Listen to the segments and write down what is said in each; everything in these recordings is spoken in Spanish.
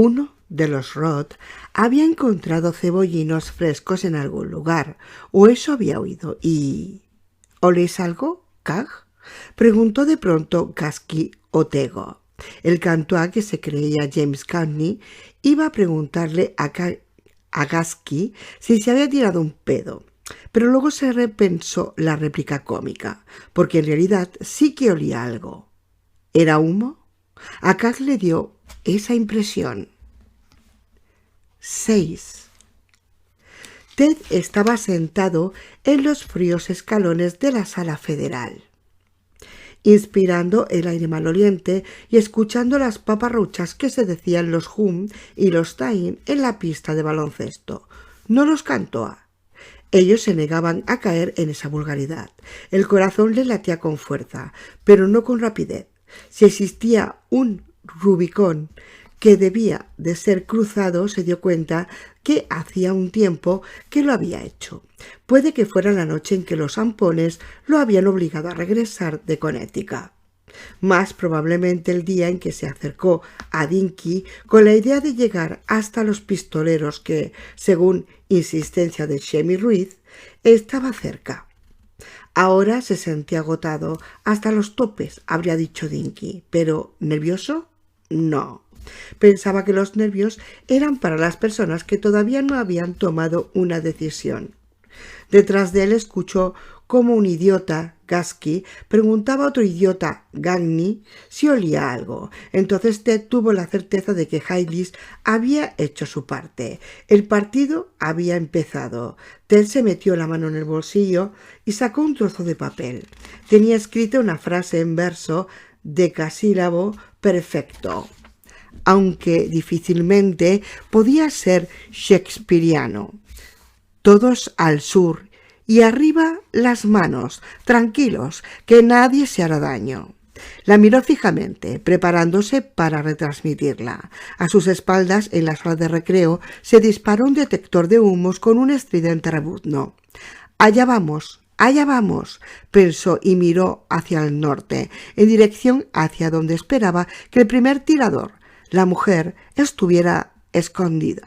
Uno de los Roth había encontrado cebollinos frescos en algún lugar, o eso había oído, y... ¿Oléis algo, Cag?, preguntó de pronto Gasky Otego. El cantois, que se creía James Cagney, iba a preguntarle a Gasky si se había tirado un pedo, pero luego se repensó la réplica cómica, porque en realidad sí que olía algo. ¿Era humo? A Cag le dio esa impresión. 6. Ted estaba sentado en los fríos escalones de la sala federal, inspirando el aire maloliente y escuchando las paparruchas que se decían los Hum y los Tain en la pista de baloncesto. No los cantoa. Ellos se negaban a caer en esa vulgaridad. El corazón le latía con fuerza, pero no con rapidez. Si existía un Rubicón que debía de ser cruzado, se dio cuenta que hacía un tiempo que lo había hecho. Puede que fuera la noche en que los zampones lo habían obligado a regresar de Connecticut. Más probablemente el día en que se acercó a Dinky con la idea de llegar hasta los pistoleros que, según insistencia de Shemmy Ruiz, estaba cerca. Ahora se sentía agotado hasta los topes, habría dicho Dinky, pero ¿nervioso? No. Pensaba que los nervios eran para las personas que todavía no habían tomado una decisión. Detrás de él escuchó como un idiota, Gasky, preguntaba a otro idiota, Cagney, si olía algo. Entonces Ted tuvo la certeza de que Haylis había hecho su parte. El partido había empezado. Ted se metió la mano en el bolsillo y sacó un trozo de papel. Tenía escrita una frase en verso decasílabo perfecto, aunque difícilmente podía ser shakespeariano. Todos al sur y arriba las manos, tranquilos, que nadie se hará daño. La miró fijamente, preparándose para retransmitirla. A sus espaldas, en la sala de recreo, se disparó un detector de humos con un estridente rebuzno. Allá vamos, pensó y miró hacia el norte, en dirección hacia donde esperaba que el primer tirador, la mujer, estuviera escondida.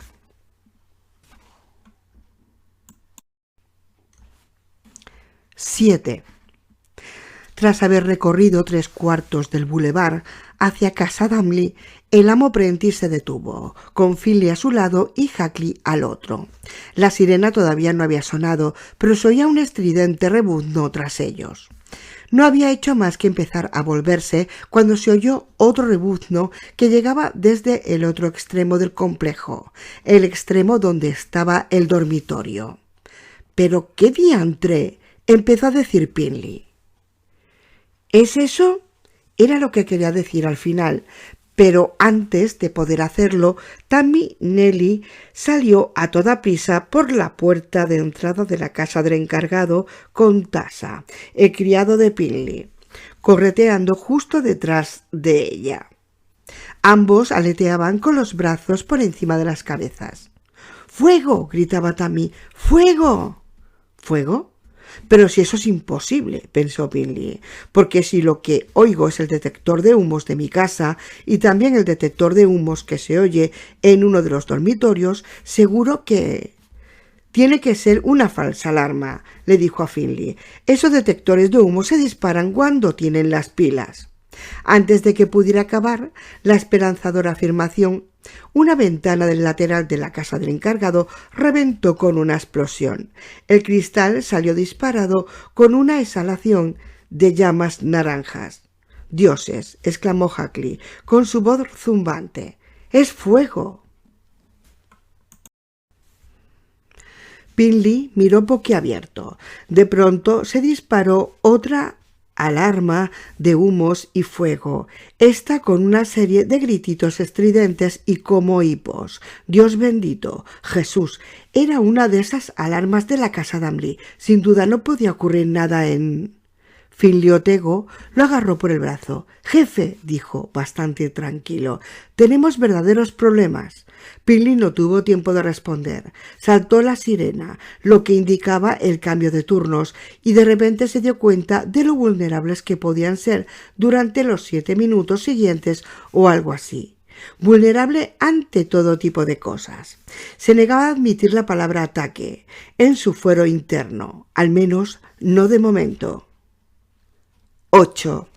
7. Tras haber recorrido 3/4 del bulevar hacia casa Damley, el amo Prentice se detuvo, con Finley a su lado y Hackley al otro. La sirena todavía no había sonado, pero se oía un estridente rebuzno tras ellos. No había hecho más que empezar a volverse cuando se oyó otro rebuzno que llegaba desde el otro extremo del complejo, el extremo donde estaba el dormitorio. «¿Pero qué diantre?», empezó a decir Finley. «¿Es eso?», era lo que quería decir al final, pero antes de poder hacerlo, Tammy Nelly salió a toda prisa por la puerta de entrada de la casa del encargado con Tasa, el criado de Finley, correteando justo detrás de ella. Ambos aleteaban con los brazos por encima de las cabezas. «¡Fuego!», gritaba Tammy. «¡Fuego!». «¿Fuego? Pero si eso es imposible», pensó Finley, «porque si lo que oigo es el detector de humos de mi casa y también el detector de humos que se oye en uno de los dormitorios, seguro que...». «Tiene que ser una falsa alarma», le dijo a Finley. «Esos detectores de humo se disparan cuando tienen las pilas». Antes de que pudiera acabar la esperanzadora afirmación, una ventana del lateral de la casa del encargado reventó con una explosión. El cristal salió disparado con una exhalación de llamas naranjas. «¡Dioses!», exclamó Hackley con su voz zumbante. «¡Es fuego!». Finley miró boquiabierto. De pronto se disparó otra alarma de humos y fuego, esta con una serie de grititos estridentes y como hipos. «Dios bendito, Jesús», era una de esas alarmas de la casa Damley. Sin duda no podía ocurrir nada en... Finley Otego lo agarró por el brazo. «Jefe», dijo, bastante tranquilo, «tenemos verdaderos problemas». Finley no tuvo tiempo de responder. Saltó la sirena, lo que indicaba el cambio de turnos, y de repente se dio cuenta de lo vulnerables que podían ser durante los 7 minutos siguientes o algo así. vulnerable ante todo tipo de cosas. Se negaba a admitir la palabra ataque en su fuero interno, al menos no de momento. 8.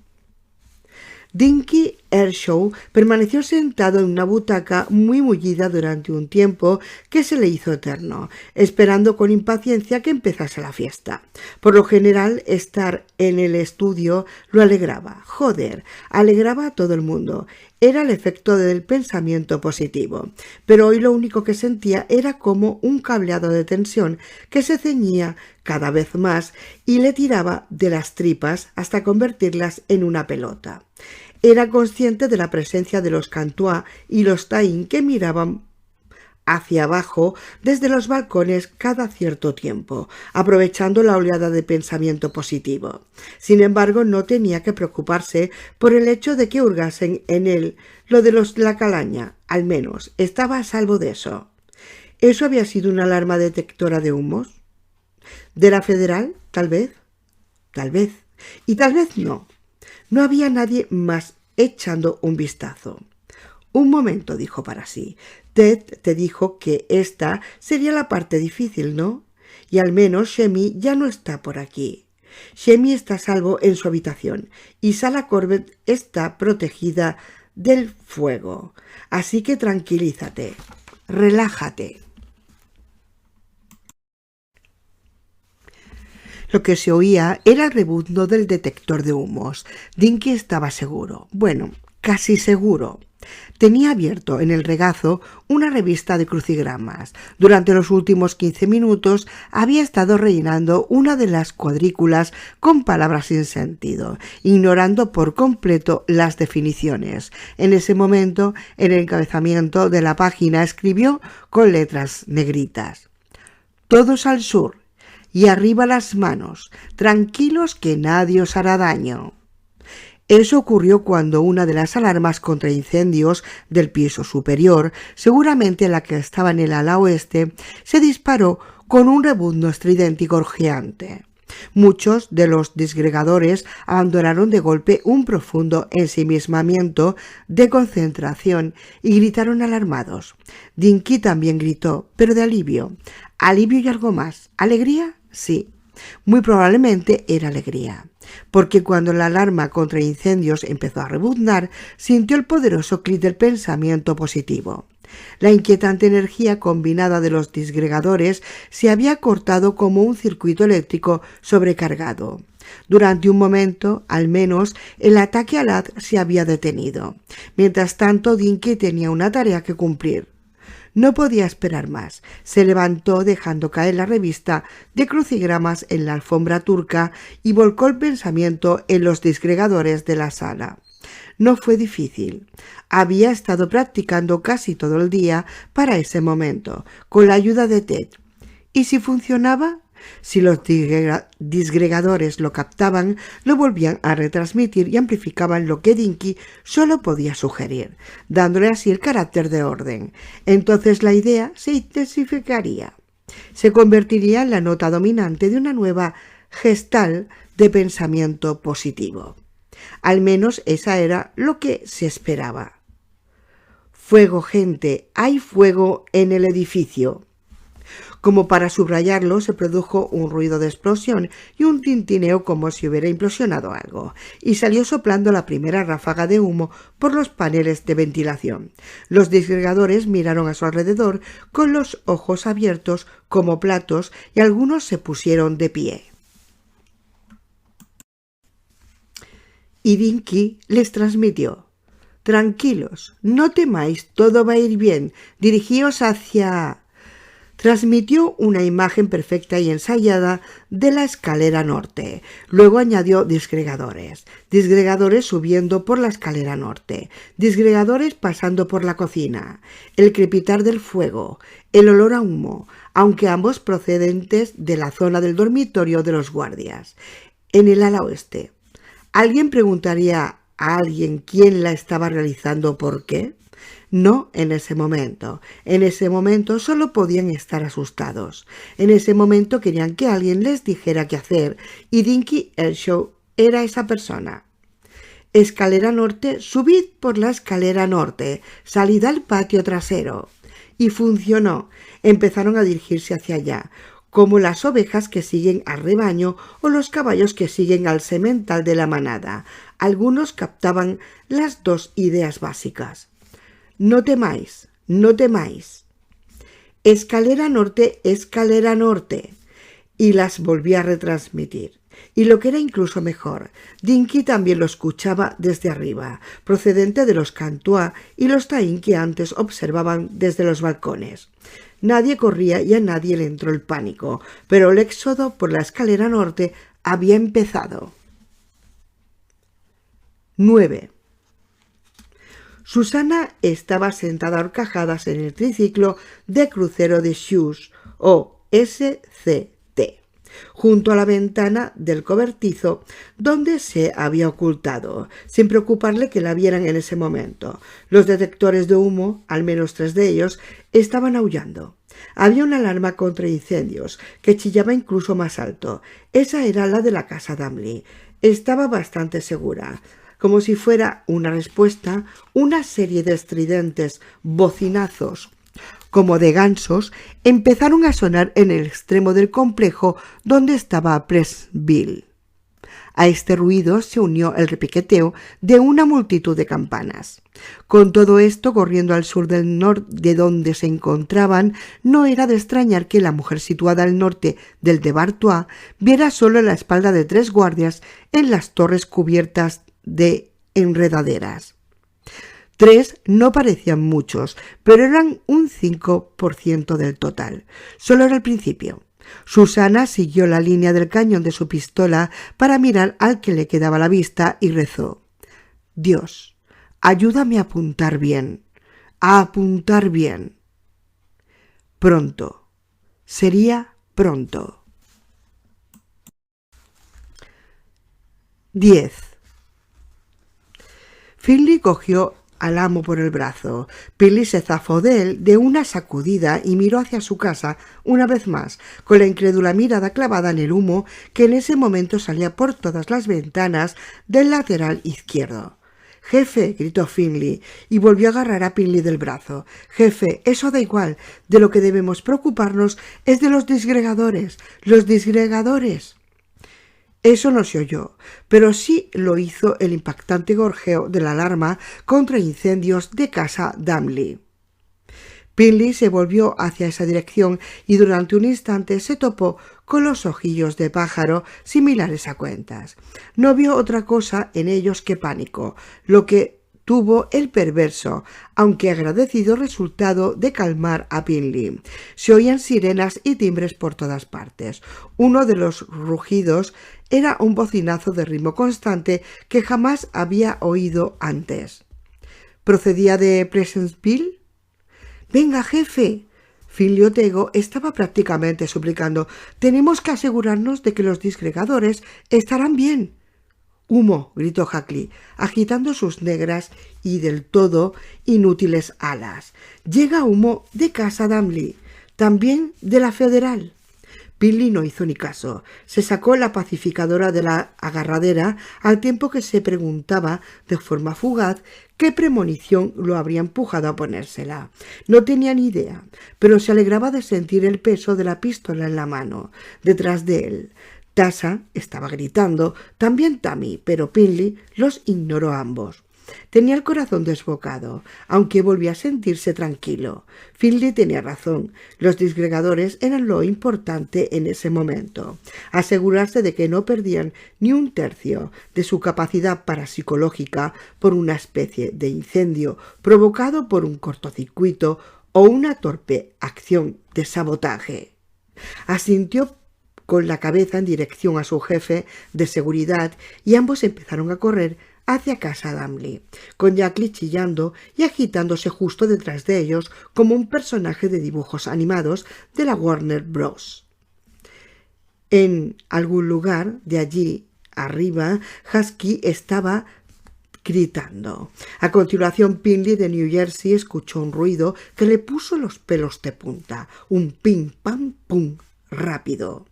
Dinky Ershaw permaneció sentado en una butaca muy mullida durante un tiempo que se le hizo eterno, esperando con impaciencia que empezase la fiesta. Por lo general, estar en el estudio lo alegraba. Alegraba a todo el mundo. Era el efecto del pensamiento positivo. Pero hoy lo único que sentía era como un cableado de tensión que se ceñía cada vez más y le tiraba de las tripas hasta convertirlas en una pelota. Era consciente de la presencia de los Cantuá y los Taín que miraban hacia abajo desde los balcones cada cierto tiempo, aprovechando la oleada de pensamiento positivo. Sin embargo, no tenía que preocuparse por el hecho de que hurgasen en él lo de la calaña. Al menos estaba a salvo de eso. ¿Eso había sido una alarma detectora de humos? ¿De la Federal? Tal vez. Tal vez. Y tal vez no. No había nadie más echando un vistazo. Un momento, dijo para sí. Ted te dijo que esta sería la parte difícil, ¿no? Y al menos Shemi ya no está por aquí. Shemi está a salvo en su habitación y Sala Corbett está protegida del fuego. Así que tranquilízate, relájate. Lo que se oía era el rebuzno del detector de humos. Dinky estaba seguro. Bueno, casi seguro. Tenía abierto en el regazo una revista de crucigramas. Durante los últimos 15 minutos había estado rellenando una de las cuadrículas con palabras sin sentido, ignorando por completo las definiciones. En ese momento, en el encabezamiento de la página escribió con letras negritas: «Todos al sur y arriba las manos, tranquilos que nadie os hará daño». Eso ocurrió cuando una de las alarmas contra incendios del piso superior, seguramente la que estaba en el ala oeste, se disparó con un rebuzno estridente y gorjeante. Muchos de los disgregadores abandonaron de golpe un profundo ensimismamiento de concentración y gritaron alarmados. Dinky también gritó, pero de alivio. Alivio y algo más. ¿Alegría? Sí. Muy probablemente era alegría, porque cuando la alarma contra incendios empezó a rebuznar, sintió el poderoso clic del pensamiento positivo. La inquietante energía combinada de los disgregadores se había cortado como un circuito eléctrico sobrecargado. Durante un momento, al menos, el ataque al haz se había detenido. Mientras tanto, Dinky tenía una tarea que cumplir. No podía esperar más. Se levantó dejando caer la revista de crucigramas en la alfombra turca y volcó el pensamiento en los disgregadores de la sala. No fue difícil. Había estado practicando casi todo el día para ese momento, con la ayuda de Ted. ¿Y si funcionaba? Si los disgregadores lo captaban, lo volvían a retransmitir y amplificaban lo que Dinky solo podía sugerir, dándole así el carácter de orden. Entonces la idea se intensificaría. Se convertiría en la nota dominante de una nueva gestal de pensamiento positivo. Al menos esa era lo que se esperaba. Fuego, gente, hay fuego en el edificio. Como para subrayarlo, se produjo un ruido de explosión y un tintineo como si hubiera implosionado algo, y salió soplando la primera ráfaga de humo por los paneles de ventilación. Los disgregadores miraron a su alrededor con los ojos abiertos como platos y algunos se pusieron de pie. Y Dinky les transmitió: «Tranquilos, no temáis, todo va a ir bien, dirigíos hacia...». Transmitió una imagen perfecta y ensayada de la escalera norte. Luego añadió disgregadores subiendo por la escalera norte, disgregadores pasando por la cocina, el crepitar del fuego, el olor a humo, aunque ambos procedentes de la zona del dormitorio de los guardias. En el ala oeste, ¿alguien preguntaría a alguien quién la estaba realizando o por qué? No en ese momento. En ese momento solo podían estar asustados. En ese momento querían que alguien les dijera qué hacer, y Dinky Ershaw era esa persona. Escalera norte, subid por la escalera norte, salid al patio trasero. Y funcionó. Empezaron a dirigirse hacia allá, como las ovejas que siguen al rebaño o los caballos que siguen al semental de la manada. Algunos captaban las dos ideas básicas. No temáis, no temáis. Escalera norte, escalera norte. Y las volví a retransmitir. Y lo que era incluso mejor, Dinky también lo escuchaba desde arriba, procedente de los Cantuá y los Taín que antes observaban desde los balcones. Nadie corría y a nadie le entró el pánico, pero el éxodo por la escalera norte había empezado. 9. Susana estaba sentada a horcajadas en el triciclo de crucero de Shoes, o SCT, junto a la ventana del cobertizo donde se había ocultado, sin preocuparle que la vieran en ese momento. Los detectores de humo, al menos 3 de ellos, estaban aullando. Había una alarma contra incendios, que chillaba incluso más alto. Esa era la de la casa Damley. Estaba bastante segura. Como si fuera una respuesta, una serie de estridentes bocinazos como de gansos, empezaron a sonar en el extremo del complejo donde estaba Prestville. A este ruido se unió el repiqueteo de una multitud de campanas. Con todo esto corriendo al sur del norte de donde se encontraban, no era de extrañar que la mujer situada al norte del de Bartois viera solo la espalda de 3 guardias en las torres cubiertas de enredaderas. 3 no parecían muchos, pero eran un 5% del total. Solo era el principio. Susana siguió la línea del cañón de su pistola para mirar al que le quedaba la vista y rezó: Dios, ayúdame a apuntar bien, a apuntar bien. Pronto. Sería pronto. 10. Finley cogió al amo por el brazo. Pinley se zafó de él de una sacudida y miró hacia su casa una vez más, con la incrédula mirada clavada en el humo que en ese momento salía por todas las ventanas del lateral izquierdo. «Jefe», gritó Finley, y volvió a agarrar a Pinley del brazo. «Jefe, eso da igual. De lo que debemos preocuparnos es de los disgregadores. ¡Los disgregadores!». Eso no se oyó, pero sí lo hizo el impactante gorjeo de la alarma contra incendios de casa Damley. Pinley se volvió hacia esa dirección y durante un instante se topó con los ojillos de pájaro similares a cuentas. No vio otra cosa en ellos que pánico, lo que tuvo el perverso, aunque agradecido resultado de calmar a Pinley. Se oían sirenas y timbres por todas partes. Uno de los rugidos era un bocinazo de ritmo constante que jamás había oído antes. ¿Procedía de Pleasantville? «Venga, jefe». Finley Otego estaba prácticamente suplicando. «Tenemos que asegurarnos de que los disgregadores estarán bien». «Humo», gritó Hackley, agitando sus negras y del todo inútiles alas. «Llega humo de casa Damley, también de la Federal». Pinley no hizo ni caso. Se sacó la pacificadora de la agarradera al tiempo que se preguntaba de forma fugaz qué premonición lo habría empujado a ponérsela. No tenía ni idea, pero se alegraba de sentir el peso de la pistola en la mano, detrás de él. Tasa estaba gritando, también Tammy, pero Pinley los ignoró a ambos. Tenía el corazón desbocado, aunque volvía a sentirse tranquilo. Finley tenía razón. Los disgregadores eran lo importante en ese momento. Asegurarse de que no perdían ni un tercio de su capacidad parapsicológica por una especie de incendio provocado por un cortocircuito o una torpe acción de sabotaje. Asintió con la cabeza en dirección a su jefe de seguridad y ambos empezaron a correr hacia casa Damley, con Jackley chillando y agitándose justo detrás de ellos como un personaje de dibujos animados de la Warner Bros. En algún lugar de allí arriba, Husky estaba gritando. A continuación, Pinley de New Jersey escuchó un ruido que le puso los pelos de punta, un pim pam pum rápido.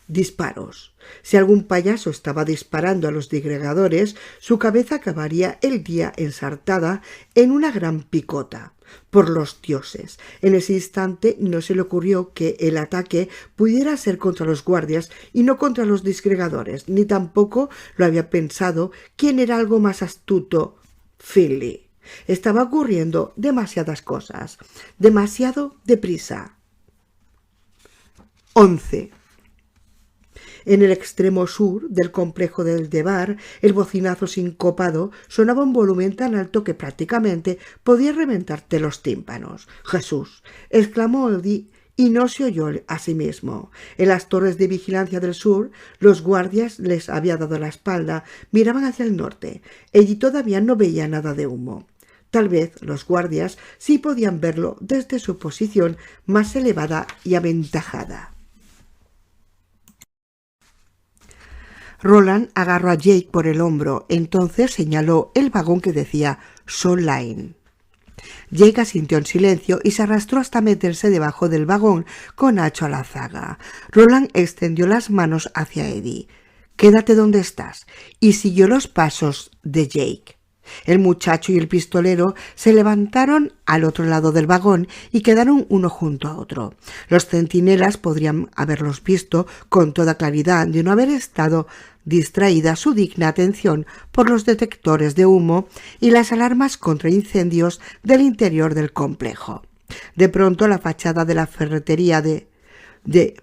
disparos. Si algún payaso estaba disparando a los disgregadores, su cabeza acabaría el día ensartada en una gran picota. Por los dioses, en ese instante no se le ocurrió que el ataque pudiera ser contra los guardias y no contra los disgregadores, ni tampoco lo había pensado quien era algo más astuto, Finley. Estaba ocurriendo demasiadas cosas, demasiado deprisa. 11. En el extremo sur del complejo del Aldebar, el bocinazo sincopado sonaba a un volumen tan alto que prácticamente podía reventarte los tímpanos. «¡Jesús!», exclamó Eddie, y no se oyó a sí mismo. En las torres de vigilancia del sur, los guardias les había dado la espalda, miraban hacia el norte. Eddie todavía no veía nada de humo. Tal vez los guardias sí podían verlo desde su posición más elevada y aventajada. Roland agarró a Jake por el hombro, entonces señaló el vagón que decía Soul Line. Jake asintió en silencio y se arrastró hasta meterse debajo del vagón con Hacho a la zaga. Roland extendió las manos hacia Eddie. «Quédate donde estás», y siguió los pasos de Jake. El muchacho y el pistolero se levantaron al otro lado del vagón y quedaron uno junto a otro. Los centinelas podrían haberlos visto con toda claridad de no haber estado distraída su digna atención por los detectores de humo y las alarmas contra incendios del interior del complejo. De pronto la fachada de la ferretería de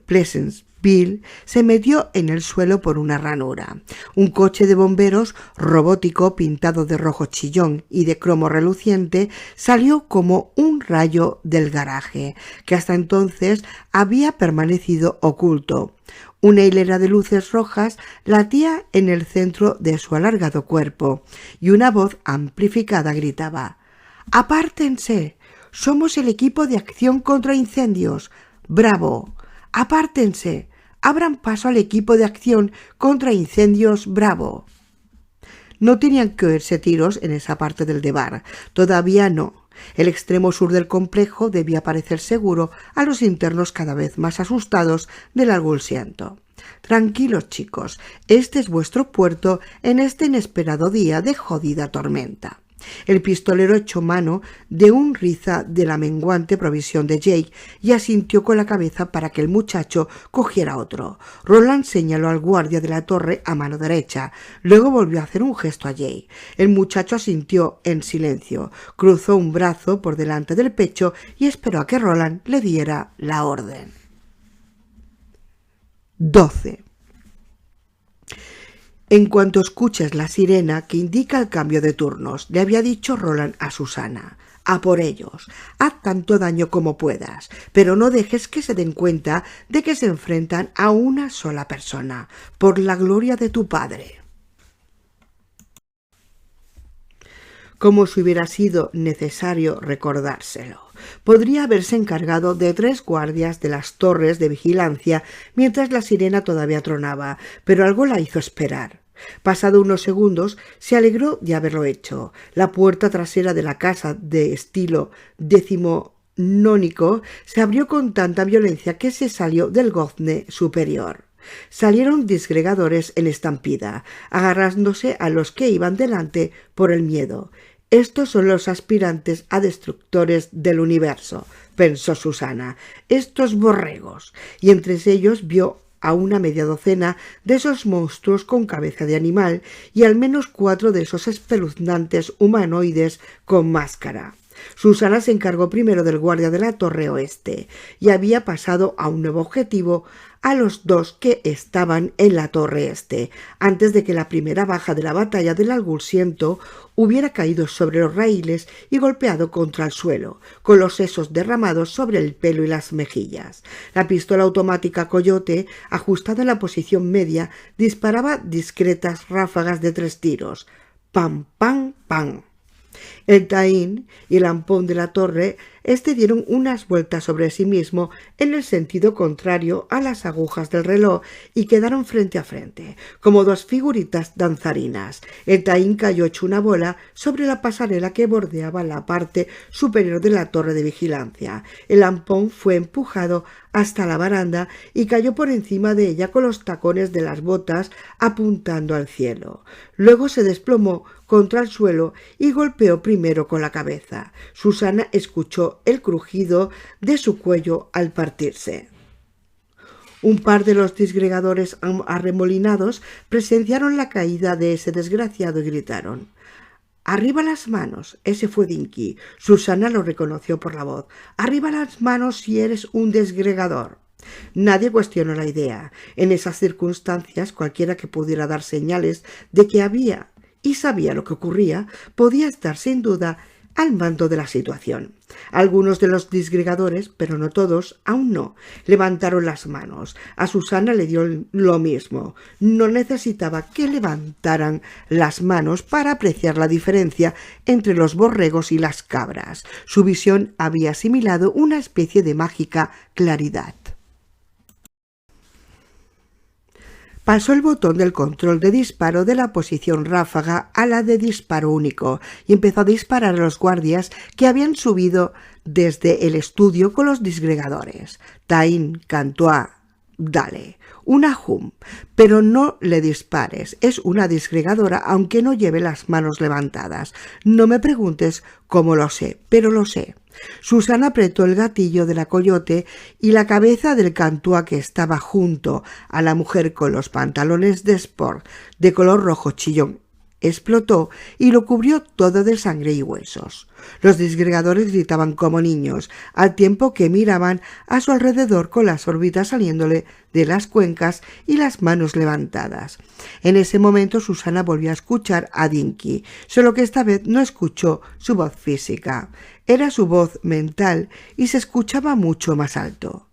Pleasantville se metió en el suelo por una ranura. Un coche de bomberos robótico pintado de rojo chillón y de cromo reluciente salió como un rayo del garaje, que hasta entonces había permanecido oculto. Una hilera de luces rojas latía en el centro de su alargado cuerpo, y una voz amplificada gritaba: «¡Apártense! ¡Somos el equipo de acción contra incendios! ¡Bravo! ¡Apártense! ¡Abran paso al equipo de acción contra incendios! ¡Bravo!». No tenían que oírse tiros en esa parte del Aldebar. Todavía no. El extremo sur del complejo debía parecer seguro a los internos cada vez más asustados del algulsiento. «Tranquilos, chicos, este es vuestro puerto en este inesperado día de jodida tormenta». El pistolero echó mano de un riza de la menguante provisión de Jake y asintió con la cabeza para que el muchacho cogiera otro. Roland señaló al guardia de la torre a mano derecha. Luego volvió a hacer un gesto a Jake. El muchacho asintió en silencio, cruzó un brazo por delante del pecho y esperó a que Roland le diera la orden. 12. «En cuanto escuches la sirena que indica el cambio de turnos», le había dicho Roland a Susana, «a por ellos. Haz tanto daño como puedas, pero no dejes que se den cuenta de que se enfrentan a una sola persona. Por la gloria de tu padre». Como si hubiera sido necesario recordárselo. Podría haberse encargado de 3 guardias de las torres de vigilancia mientras la sirena todavía tronaba, pero algo la hizo esperar. Pasado unos segundos, se alegró de haberlo hecho. La puerta trasera de la casa de estilo decimonónico se abrió con tanta violencia que se salió del gozne superior. Salieron disgregadores en estampida, agarrándose a los que iban delante por el miedo. «Estos son los aspirantes a destructores del universo», pensó Susana, «estos borregos», y entre ellos vio a una media docena de esos monstruos con cabeza de animal y al menos 4 de esos espeluznantes humanoides con máscara. Susana se encargó primero del guardia de la torre oeste y había pasado a un nuevo objetivo, a los 2 que estaban en la torre este, antes de que la primera baja de la batalla del algulsiento hubiera caído sobre los raíles y golpeado contra el suelo, con los sesos derramados sobre el pelo y las mejillas. La pistola automática Coyote, ajustada en la posición media, disparaba discretas ráfagas de 3 tiros. ¡Pam, pam, pam! El Taín y el ampón de la torre dieron unas vueltas sobre sí mismo en el sentido contrario a las agujas del reloj y quedaron frente a frente, como dos figuritas danzarinas. El Taín cayó hecho una bola sobre la pasarela que bordeaba la parte superior de la torre de vigilancia. El ampón fue empujado hasta la baranda y cayó por encima de ella con los tacones de las botas apuntando al cielo. Luego se desplomó contra el suelo y golpeó primero con la cabeza. Susana escuchó el crujido de su cuello al partirse. Un par de los disgregadores arremolinados presenciaron la caída de ese desgraciado y gritaron: «¡Arriba las manos!». Ese fue Dinky. Susana lo reconoció por la voz. «¡Arriba las manos si eres un disgregador!». Nadie cuestionó la idea. En esas circunstancias, cualquiera que pudiera dar señales de que había y sabía lo que ocurría, podía estar sin duda al mando de la situación. Algunos de los disgregadores, pero no todos, aún no, levantaron las manos. A Susana le dio lo mismo. No necesitaba que levantaran las manos para apreciar la diferencia entre los borregos y las cabras. Su visión había asimilado una especie de mágica claridad. Pasó el botón del control de disparo de la posición ráfaga a la de disparo único y empezó a disparar a los guardias que habían subido desde el estudio con los disgregadores. Taín, Cantois, dale, una hum, pero no le dispares, es una disgregadora aunque no lleve las manos levantadas. No me preguntes cómo lo sé, pero lo sé. Susana apretó el gatillo de la Coyote y la cabeza del Cantois, que estaba junto a la mujer con los pantalones de sport de color rojo chillón, explotó y lo cubrió todo de sangre y huesos. Los disgregadores gritaban como niños, al tiempo que miraban a su alrededor con las órbitas saliéndole de las cuencas y las manos levantadas. En ese momento Susana volvió a escuchar a Dinky, solo que esta vez no escuchó su voz física. Era su voz mental y se escuchaba mucho más alto.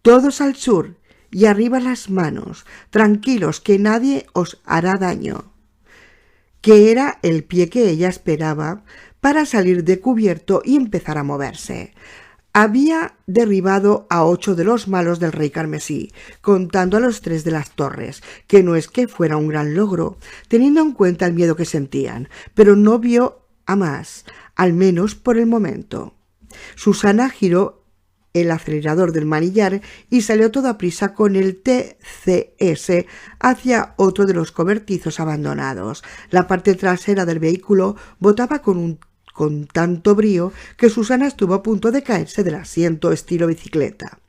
«Todos al sur y arriba las manos, tranquilos que nadie os hará daño», que era el pie que ella esperaba para salir de cubierto y empezar a moverse. Había derribado a 8 de los malos del rey carmesí, contando a los 3 de las torres, que no es que fuera un gran logro, teniendo en cuenta el miedo que sentían, pero no vio a más, al menos por el momento. Susana giró el acelerador del manillar y salió toda prisa con el TCS hacia otro de los cobertizos abandonados. La parte trasera del vehículo botaba con tanto brío que Susana estuvo a punto de caerse del asiento estilo bicicleta.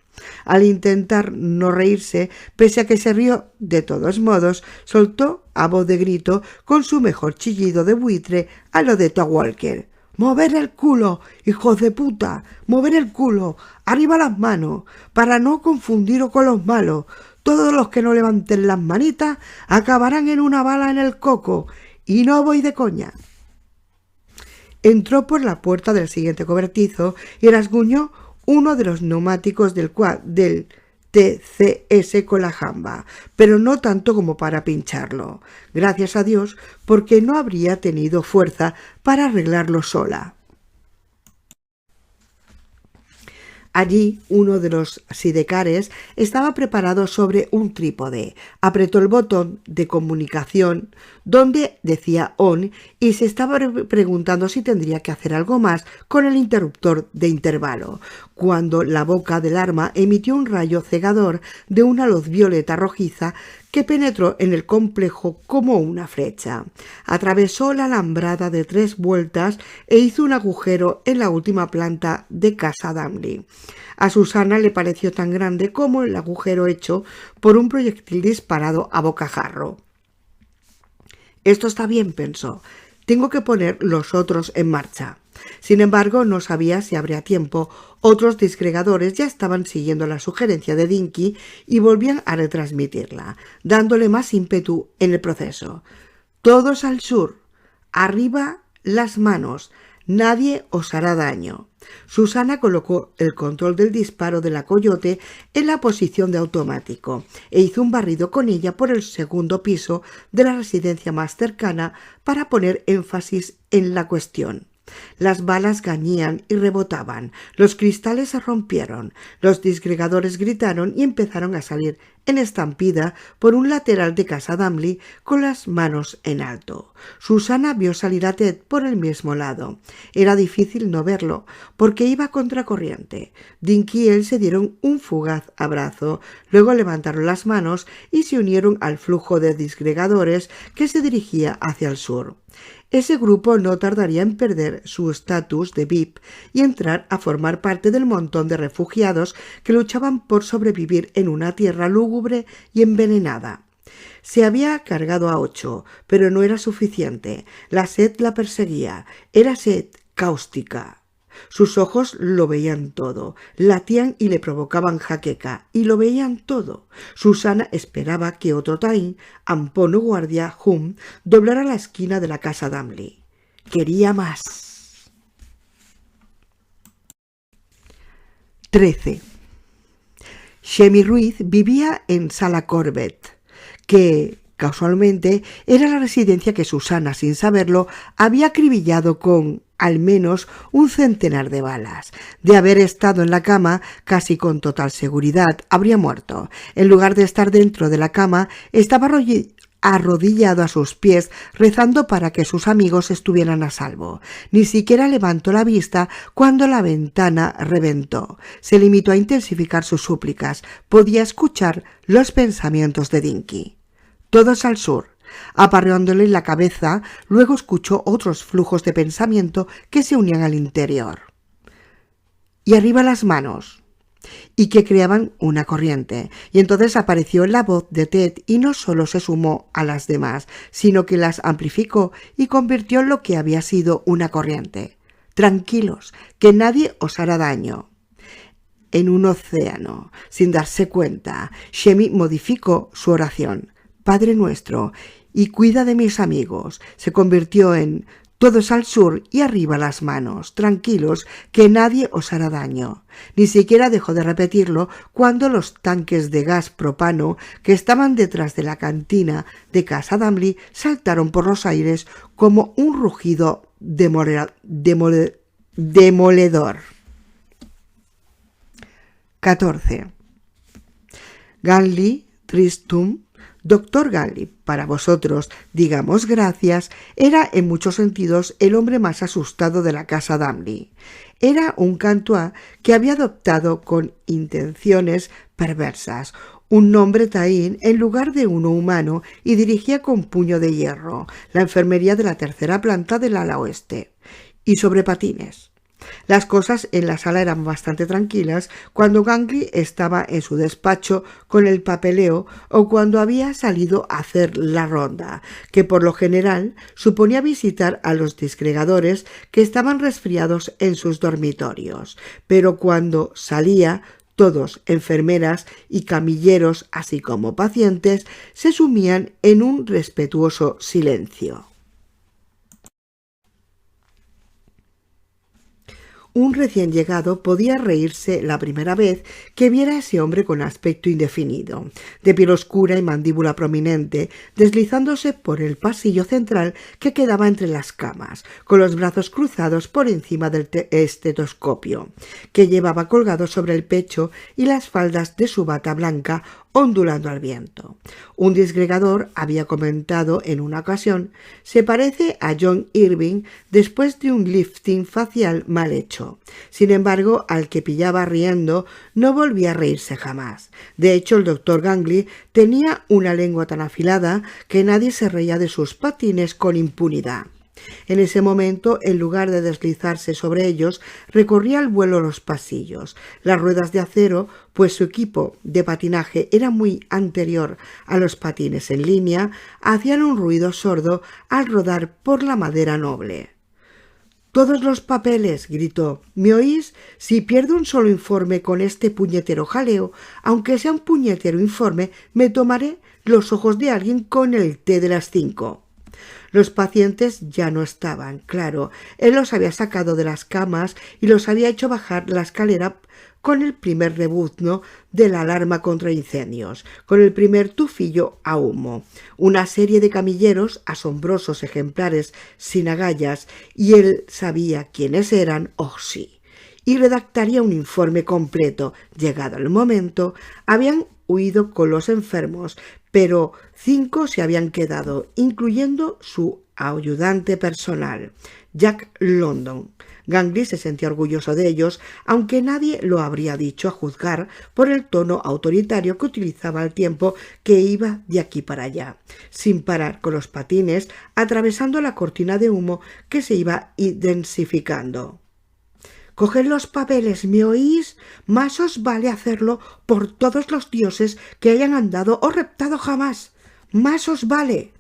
Al intentar no reírse, pese a que se rió de todos modos, soltó a voz de grito con su mejor chillido de buitre a lo de Tom Walker: «¡Mover el culo, hijos de puta! ¡Mover el culo! ¡Arriba las manos! Para no confundiros con los malos. Todos los que no levanten las manitas acabarán en una bala en el coco. Y no voy de coña». Entró por la puerta del siguiente cobertizo y rasguñó uno de los neumáticos del TCS con la jamba, pero no tanto como para pincharlo. Gracias a Dios, porque no habría tenido fuerza para arreglarlo sola. Allí, uno de los sidecares estaba preparado sobre un trípode. Apretó el botón de comunicación donde decía on y se estaba preguntando si tendría que hacer algo más con el interruptor de intervalo, cuando la boca del arma emitió un rayo cegador de una luz violeta rojiza que penetró en el complejo como una flecha. Atravesó la alambrada de 3 vueltas e hizo un agujero en la última planta de casa Damley. A Susana le pareció tan grande como el agujero hecho por un proyectil disparado a bocajarro. «Esto está bien», pensó. «Tengo que poner los otros en marcha». Sin embargo, no sabía si habría tiempo. Otros disgregadores ya estaban siguiendo la sugerencia de Dinky y volvían a retransmitirla, dándole más ímpetu en el proceso. «Todos al sur, arriba las manos, nadie os hará daño». Susana colocó el control del disparo de la Coyote en la posición de automático e hizo un barrido con ella por el segundo piso de la residencia más cercana para poner énfasis en la cuestión. Las balas gañían y rebotaban, los cristales se rompieron, los disgregadores gritaron y empezaron a salir en estampida por un lateral de casa Dumley con las manos en alto. Susana vio salir a Ted por el mismo lado. Era difícil no verlo, porque iba contracorriente. Dinky y él se dieron un fugaz abrazo, luego levantaron las manos y se unieron al flujo de disgregadores que se dirigía hacia el sur. Ese grupo no tardaría en perder su estatus de VIP y entrar a formar parte del montón de refugiados que luchaban por sobrevivir en una tierra lúgubre y envenenada. Se había cargado a 8, pero no era suficiente. La sed la perseguía. Era sed cáustica. Sus ojos lo veían todo, latían y le provocaban jaqueca, y lo veían todo. Susana esperaba que otro Tain, ampono guardia, doblara la esquina de la casa Dumley. Quería más. 13. Shemi Ruiz vivía en Sala Corbett, que casualmente era la residencia que Susana, sin saberlo, había acribillado con al menos un centenar de balas. De haber estado en la cama, casi con total seguridad, habría muerto. En lugar de estar dentro de la cama, estaba arrodillado a sus pies, rezando para que sus amigos estuvieran a salvo. Ni siquiera levantó la vista cuando la ventana reventó. Se limitó a intensificar sus súplicas. Podía escuchar los pensamientos de Dinky. Todos al sur. Aparreándole la cabeza, luego escuchó otros flujos de pensamiento que se unían al interior. Y arriba las manos, y que creaban una corriente. Y entonces apareció la voz de Ted y no solo se sumó a las demás, sino que las amplificó y convirtió en lo que había sido una corriente. Tranquilos, que nadie os hará daño. En un océano, sin darse cuenta, Shemi modificó su oración. Padre nuestro, y cuida de mis amigos, se convirtió en todos al sur y arriba las manos, tranquilos, que nadie os hará daño. Ni siquiera dejó de repetirlo cuando los tanques de gas propano que estaban detrás de la cantina de casa Dumley saltaron por los aires como un rugido demoledor. 14. Ganley, Tristum, Doctor Ganley, para vosotros, digamos gracias, era en muchos sentidos el hombre más asustado de la casa Dumley. Era un Cantois que había adoptado con intenciones perversas un nombre taín en lugar de uno humano y dirigía con puño de hierro la enfermería de la tercera planta del ala oeste. Y sobre patines. Las cosas en la sala eran bastante tranquilas cuando Ganley estaba en su despacho con el papeleo o cuando había salido a hacer la ronda, que por lo general suponía visitar a los disgregadores que estaban resfriados en sus dormitorios. Pero cuando salía, todos, enfermeras y camilleros, así como pacientes, se sumían en un respetuoso silencio. Un recién llegado podía reírse la primera vez que viera a ese hombre con aspecto indefinido, de piel oscura y mandíbula prominente, deslizándose por el pasillo central que quedaba entre las camas, con los brazos cruzados por encima del estetoscopio, que llevaba colgado sobre el pecho y las faldas de su bata blanca ondulando al viento. Un disgregador había comentado en una ocasión: se parece a John Irving después de un lifting facial mal hecho. Sin embargo, al que pillaba riendo no volvía a reírse jamás. De hecho, el doctor Ganley tenía una lengua tan afilada que nadie se reía de sus patines con impunidad. En ese momento, en lugar de deslizarse sobre ellos, recorría al vuelo los pasillos. Las ruedas de acero, pues su equipo de patinaje era muy anterior a los patines en línea, hacían un ruido sordo al rodar por la madera noble. «¡Todos los papeles!», gritó. «¿Me oís? Si pierdo un solo informe con este puñetero jaleo, aunque sea un puñetero informe, me tomaré los ojos de alguien con el té de las 5». Los pacientes ya no estaban, claro. Él los había sacado de las camas y los había hecho bajar la escalera con el primer rebuzno de la alarma contra incendios, con el primer tufillo a humo, una serie de camilleros, asombrosos ejemplares sin agallas, y él sabía quiénes eran, oh sí, y redactaría un informe completo. Llegado el momento, habían huido con los enfermos, pero 5 se habían quedado, incluyendo su ayudante personal, Jack London. Gangley se sentía orgulloso de ellos, aunque nadie lo habría dicho a juzgar por el tono autoritario que utilizaba al tiempo que iba de aquí para allá, sin parar con los patines, atravesando la cortina de humo que se iba intensificando. «Coged los papeles, ¿me oís? Más os vale hacerlo por todos los dioses que hayan andado o reptado jamás. Más os vale».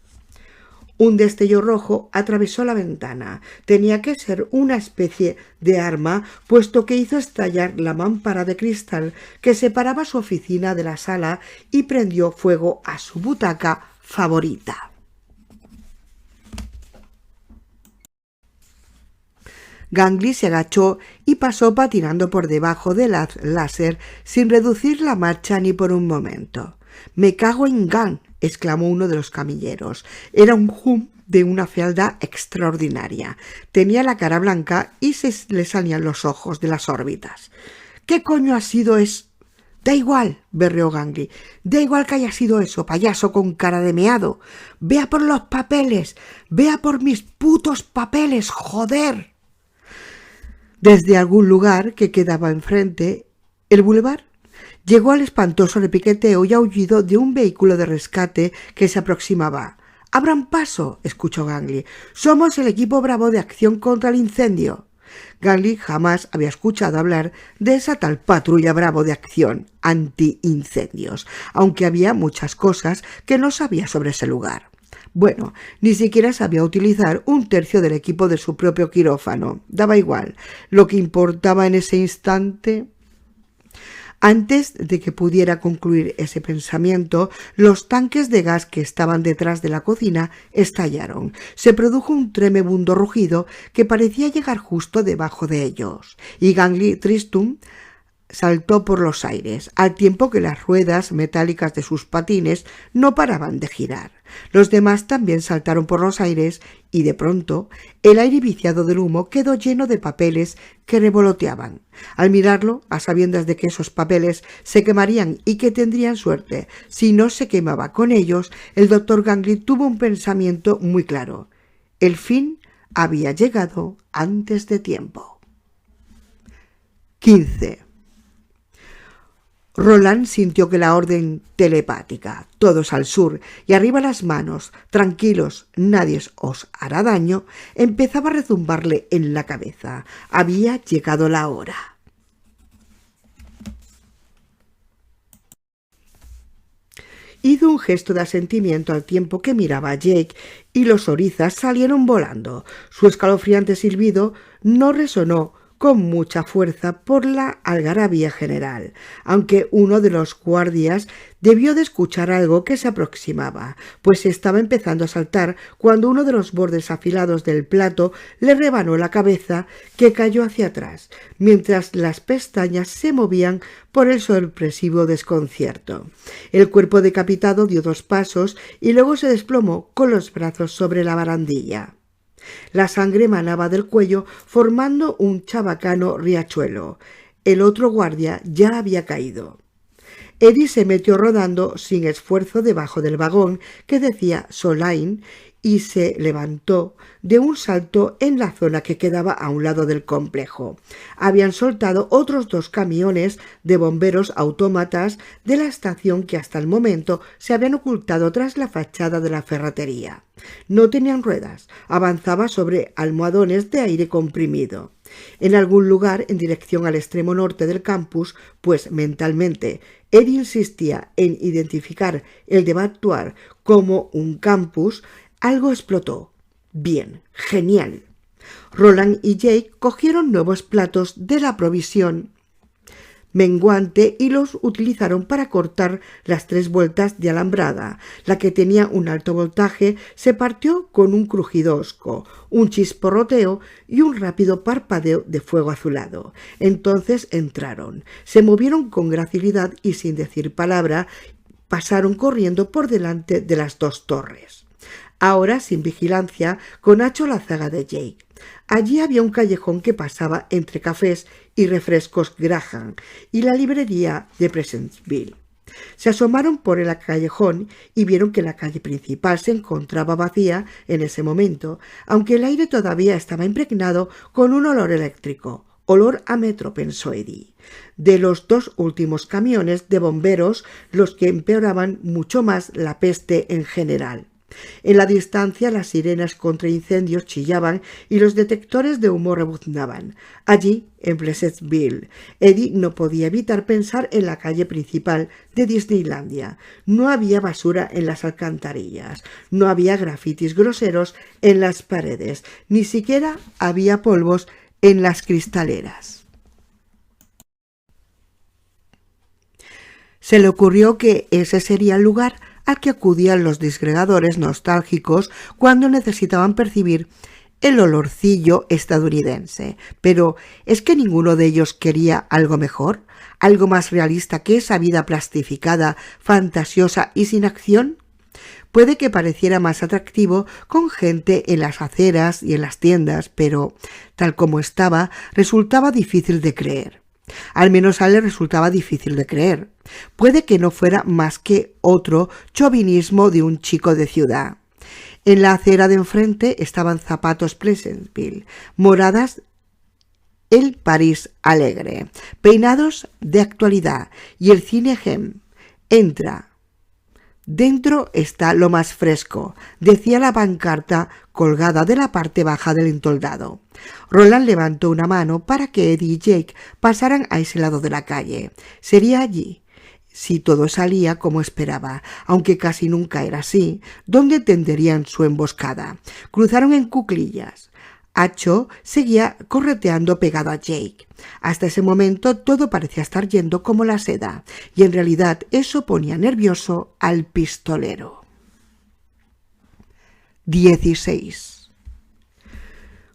Un destello rojo atravesó la ventana. Tenía que ser una especie de arma, puesto que hizo estallar la mámpara de cristal que separaba su oficina de la sala y prendió fuego a su butaca favorita. Gangley se agachó y pasó patinando por debajo del haz láser sin reducir la marcha ni por un momento. «Me cago en Gang», exclamó uno de los camilleros. Era un hum de una fealdad extraordinaria. Tenía la cara blanca y se le salían los ojos de las órbitas. «¿Qué coño ha sido eso?» «Da igual», berreó Gangley. «Da igual que haya sido eso, payaso con cara de meado. Vea por los papeles. Vea por mis putos papeles, joder». Desde algún lugar que quedaba enfrente, el bulevar, llegó al espantoso repiqueteo y aullido de un vehículo de rescate que se aproximaba. «¡Abran paso!», escuchó Gangley. «Somos el equipo Bravo de acción contra el incendio». Gangley jamás había escuchado hablar de esa tal patrulla Bravo de acción anti-incendios, aunque había muchas cosas que no sabía sobre ese lugar. Bueno, ni siquiera sabía utilizar un tercio del equipo de su propio quirófano. Daba igual. Lo que importaba en ese instante... Antes de que pudiera concluir ese pensamiento, los tanques de gas que estaban detrás de la cocina estallaron. Se produjo un tremebundo rugido que parecía llegar justo debajo de ellos, y Gangley Tristum saltó por los aires, al tiempo que las ruedas metálicas de sus patines no paraban de girar. Los demás también saltaron por los aires y de pronto el aire viciado del humo quedó lleno de papeles que revoloteaban. Al mirarlo, a sabiendas de que esos papeles se quemarían y que tendrían suerte si no se quemaba con ellos, el doctor Gangley tuvo un pensamiento muy claro. El fin había llegado antes de tiempo. 15. Roland sintió que la orden telepática, todos al sur y arriba las manos, tranquilos, nadie os hará daño, empezaba a rezumbarle en la cabeza. Había llegado la hora. Hizo un gesto de asentimiento al tiempo que miraba a Jake y los orizas salieron volando. Su escalofriante silbido no resonó con mucha fuerza por la algarabía general, aunque uno de los guardias debió de escuchar algo que se aproximaba, pues estaba empezando a saltar cuando uno de los bordes afilados del plato le rebanó la cabeza, que cayó hacia atrás, mientras las pestañas se movían por el sorpresivo desconcierto. El cuerpo decapitado dio 2 pasos y luego se desplomó con los brazos sobre la barandilla. La sangre manaba del cuello formando un chabacano riachuelo. El otro guardia ya había caído. Eddie se metió rodando sin esfuerzo debajo del vagón que decía Solain y se levantó de un salto en la zona que quedaba a un lado del complejo. Habían soltado otros 2 camiones de bomberos autómatas de la estación que hasta el momento se habían ocultado tras la fachada de la ferretería. No tenían ruedas, avanzaba sobre almohadones de aire comprimido. En algún lugar en dirección al extremo norte del campus, pues mentalmente Eddie insistía en identificar el de Batuar como un campus, algo explotó. Bien, genial. Roland y Jake cogieron nuevos platos de la provisión menguante y los utilizaron para cortar las 3 vueltas de alambrada. La que tenía un alto voltaje se partió con un crujido hosco, un chisporroteo y un rápido parpadeo de fuego azulado. Entonces entraron, se movieron con gracilidad y sin decir palabra pasaron corriendo por delante de las 2 torres. Ahora sin vigilancia, con Acho la zaga de Jake. Allí había un callejón que pasaba entre cafés y refrescos Graham y la librería de Pleasantville. Se asomaron por el callejón y vieron que la calle principal se encontraba vacía en ese momento, aunque el aire todavía estaba impregnado con un olor eléctrico. Olor a metro, pensó Eddie. De los 2 últimos camiones de bomberos, los que empeoraban mucho más la peste en general. En la distancia las sirenas contra incendios chillaban y los detectores de humo rebuznaban. Allí, en Pleasantville, Eddie no podía evitar pensar en la calle principal de Disneylandia. No había basura en las alcantarillas, no había grafitis groseros en las paredes, ni siquiera había polvos en las cristaleras. Se le ocurrió que ese sería el lugar al que acudían los disgregadores nostálgicos cuando necesitaban percibir el olorcillo estadounidense. Pero ¿es que ninguno de ellos quería algo mejor? ¿Algo más realista que esa vida plastificada, fantasiosa y sin acción? Puede que pareciera más atractivo con gente en las aceras y en las tiendas, pero tal como estaba, resultaba difícil de creer. Al menos a él le resultaba difícil de creer. Puede que no fuera más que otro chauvinismo de un chico de ciudad. En la acera de enfrente estaban Zapatos Pleasantville, moradas el París alegre, peinados de actualidad y el cine Gem. Entra. Dentro está lo más fresco, decía la pancarta colgada de la parte baja del entoldado. Roland levantó una mano para que Eddie y Jake pasaran a ese lado de la calle. Sería allí, si todo salía como esperaba, aunque casi nunca era así, donde tenderían su emboscada. Cruzaron en cuclillas. Acho seguía correteando pegado a Jake. Hasta ese momento todo parecía estar yendo como la seda, y en realidad eso ponía nervioso al pistolero. 16.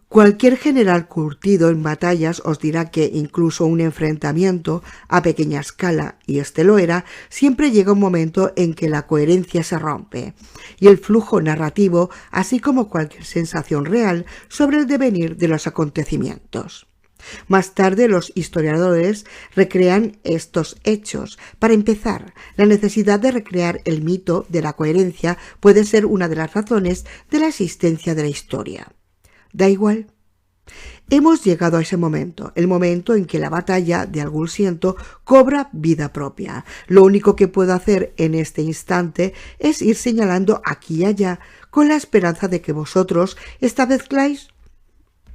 Cualquier general curtido en batallas os dirá que incluso un enfrentamiento a pequeña escala, y este lo era, siempre llega un momento en que la coherencia se rompe, y el flujo narrativo, así como cualquier sensación real sobre el devenir de los acontecimientos. Más tarde los historiadores recrean estos hechos. Para empezar, la necesidad de recrear el mito de la coherencia puede ser una de las razones de la existencia de la historia. Da igual. Hemos llegado a ese momento, el momento en que la batalla de Algusiento cobra vida propia. Lo único que puedo hacer en este instante es ir señalando aquí y allá con la esperanza de que vosotros establezcáis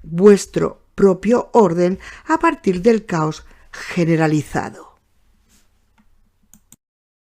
vuestro propio orden a partir del caos generalizado.